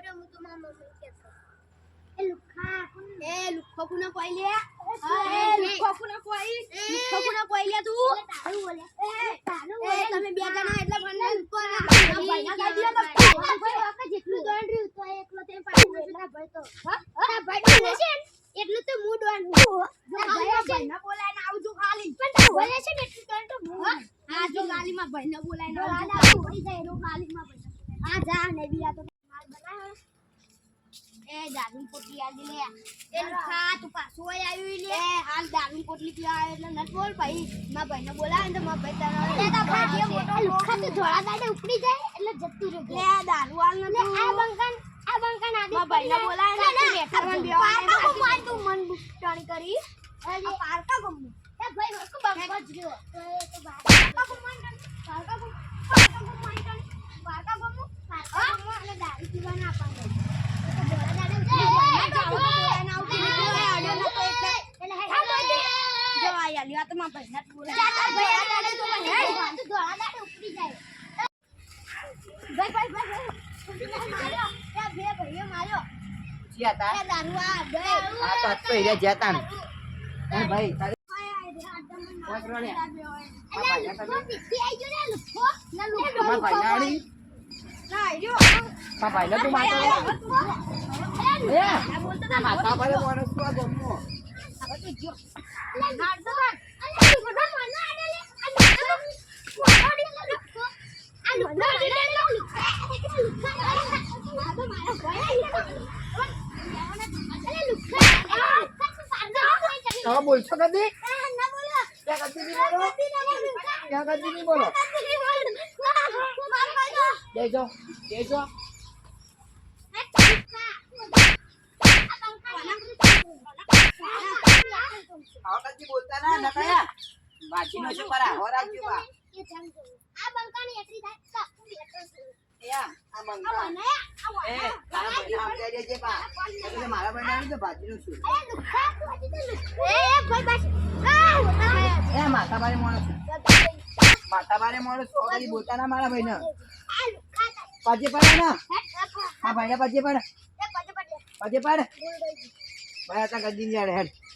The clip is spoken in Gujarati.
હેડો હું તો મારા મમ્મી કેતો એ લુખા કોને કોઈ લે લુખા કોને કોઈ લે તું તારું બોલે તમે બે જણા એટલે મને ભાઈના કહી દિયો તો ભાઈ જેટલું દોડ રહ્યું તો એકલો તે પાડી એટલા ભાઈ તો હા ભાઈ બોલે છે એટલું તો મૂડ વાનું ભાઈના બોલાઈને આવજો ખાલી પણ બોલે છે ને એટલું તો હા જો ગાલીમાં ભાઈને બોલાઈને આવજો પડી જાય એનો ગાલીમાં ભાઈ આ જા ને બીયા તો માલ બનાવે એ દારૂ પોટલી આલી લે એ લુખા તું પાછો આવી લે હાલ દારૂ પોટલી પીવા એટલે નત બોલ ભાઈ માં ભાઈને બોલાવે ને માં ભાઈ તને લે તા ભાઈ મોટો લુખા તો ધોળા દાડે ઉપડી જાય એટલે જતું રહે લે દારૂ આલ ને આ બંકન આદી માં ભાઈને બોલાવે ને બેઠા મન બેવા પારકા તું મન બુટાણી કરી આ પારકા ગમ એ ભાઈ હક બંકજ ગયો તો એ તો પારકા ગમ એટલે દારૂ પીવા ના પાડે ભાઈ તું માતો માતા ભાઈ મોણસ તો ગમો તમે બોલશો કદી ક્યાં કદી નહીં બોલો દેજો આવતાજી બોલતા ના નકયા વાચીનો છે પરા હોરાજ્યો બા આ બંકાની એટરી થાય યા આ બંકા એ તારા ભાઈ આમ જાય છે બા એટલે મારા ભાઈ તો ભાજીનો છું એ ભાઈ બસ એ માતા બારે મોણસ ઓલી બોલતા ના મારા ભાઈને પાજે પાડે ના આ ભાઈને પાજે પાડે ભાઈ આતા ગદી ની હેડ